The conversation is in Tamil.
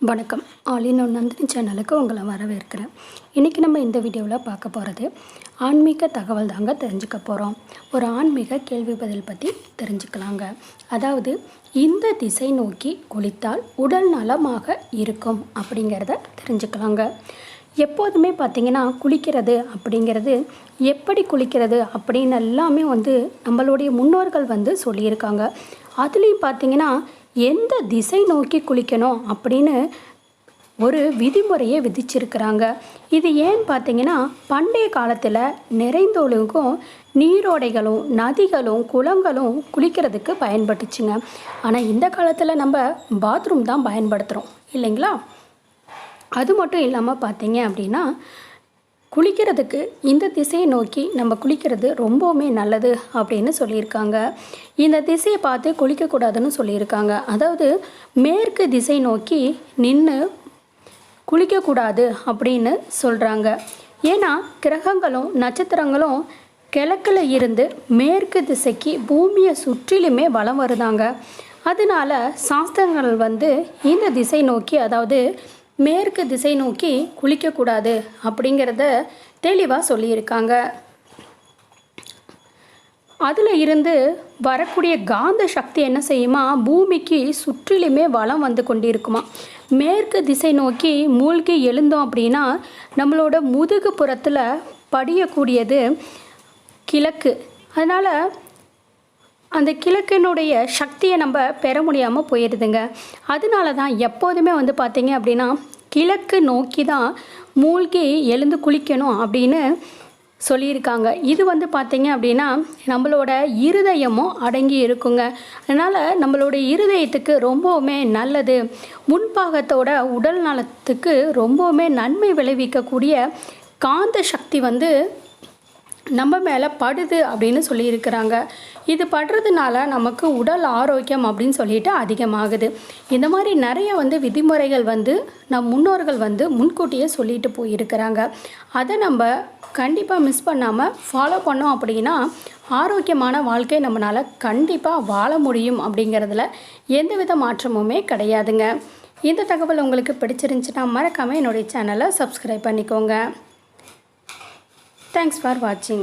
வணக்கம். ஆலினோ நந்தினி சேனலுக்கு உங்களை வரவேற்கிறேன். இன்றைக்கி நம்ம இந்த வீடியோவில் பார்க்க போகிறது ஆன்மீக தகவல் தாங்க தெரிஞ்சுக்க போகிறோம். ஒரு ஆன்மீக கேள்வி பதில் பற்றி தெரிஞ்சுக்கலாங்க. அதாவது இந்த திசை நோக்கி குளித்தால் உடல் நலமாக இருக்கும் அப்படிங்கிறத தெரிஞ்சுக்கலாங்க. எப்போதுமே பார்த்திங்கன்னா குளிக்கிறது அப்படிங்கிறது எப்படி குளிக்கிறது அப்படின்னு எல்லாமே நம்மளுடைய முன்னோர்கள் சொல்லியிருக்காங்க. அதுலேயும் பார்த்திங்கன்னா எந்த திசை நோக்கி குளிக்கணும் அப்படின்னு ஒரு விதிமுறையை விதிச்சிருக்கிறாங்க. இது ஏன்னு பார்த்தீங்கன்னா பண்டைய காலத்தில் நிறைந்தொழுகும் நீரோடைகளும் நதிகளும் குளங்களும் குளிக்கிறதுக்கு பயன்பட்டுச்சுங்க. ஆனால் இந்த காலத்தில் நம்ம பாத்ரூம் தான் பயன்படுத்துகிறோம் இல்லைங்களா? அது மட்டும் இல்லாமல் பார்த்தீங்க அப்படின்னா குளிக்கிறதுக்கு இந்த திசையை நோக்கி நம்ம குளிக்கிறது ரொம்பவுமே நல்லது அப்படின்னு சொல்லியிருக்காங்க. இந்த திசையை பார்த்து குளிக்கக்கூடாதுன்னு சொல்லியிருக்காங்க. அதாவது மேற்கு திசை நோக்கி நின்று குளிக்கக்கூடாது அப்படின்னு சொல்கிறாங்க. ஏன்னா கிரகங்களும் நட்சத்திரங்களும் கிழக்கில் இருந்து மேற்கு திசைக்கு பூமியை சுற்றிலுமே வலம் வருதாங்க. அதனால சாஸ்திரங்கள் இந்த திசை நோக்கி, அதாவது மேற்கு திசை நோக்கி குளிக்கக்கூடாது அப்படிங்கிறத தெளிவாக சொல்லியிருக்காங்க. அதில் இருந்து வரக்கூடிய காந்த சக்தி என்ன செய்யுமா, பூமிக்கு சுற்றிலுமே வலம் வந்து கொண்டிருக்குமா. மேற்கு திசை நோக்கி மூழ்கி எழுந்தோம் அப்படின்னா நம்மளோட முதுகு புறத்தில் படியக்கூடியது கிழக்கு. அதனால் அந்த கிழக்கினுடைய சக்தியை நம்ம பெற முடியாமல் போயிடுதுங்க. அதனால தான் எப்போதுமே பார்த்திங்க அப்படின்னா கிழக்கு நோக்கி தான் மூழ்கி எழுந்து குளிக்கணும் அப்படின்னு சொல்லியிருக்காங்க. இது பார்த்திங்க அப்படின்னா நம்மளோட இருதயமும் அடங்கி இருக்குங்க. அதனால் நம்மளோட இருதயத்துக்கு ரொம்பவுமே நல்லது. முன்பாகத்தோட உடல் நலத்துக்கு ரொம்பவுமே நன்மை விளைவிக்கக்கூடிய காந்த சக்தி நம்ம மேலே படுது அப்படின்னு சொல்லியிருக்கிறாங்க. இது படுறதுனால நமக்கு உடல் ஆரோக்கியம் அப்படின்னு சொல்லிட்டு அதிகமாகுது. இந்த மாதிரி நிறைய விதிமுறைகள் நம் முன்னோர்கள் முன்கூட்டியே சொல்லிட்டு போயிருக்கிறாங்க. அதை நம்ம கண்டிப்பாக மிஸ் பண்ணாமல் ஃபாலோ பண்ணோம் அப்படின்னா ஆரோக்கியமான வாழ்க்கை நம்மளால் கண்டிப்பாக வாழ முடியும் அப்படிங்கிறதுல எந்தவித மாற்றமுமே கிடையாதுங்க. இந்த தகவல் உங்களுக்கு பிடிச்சிருந்துச்சுன்னா மறக்காமல் என்னுடைய சேனலை சப்ஸ்கிரைப் பண்ணிக்கோங்க. Thanks for watching.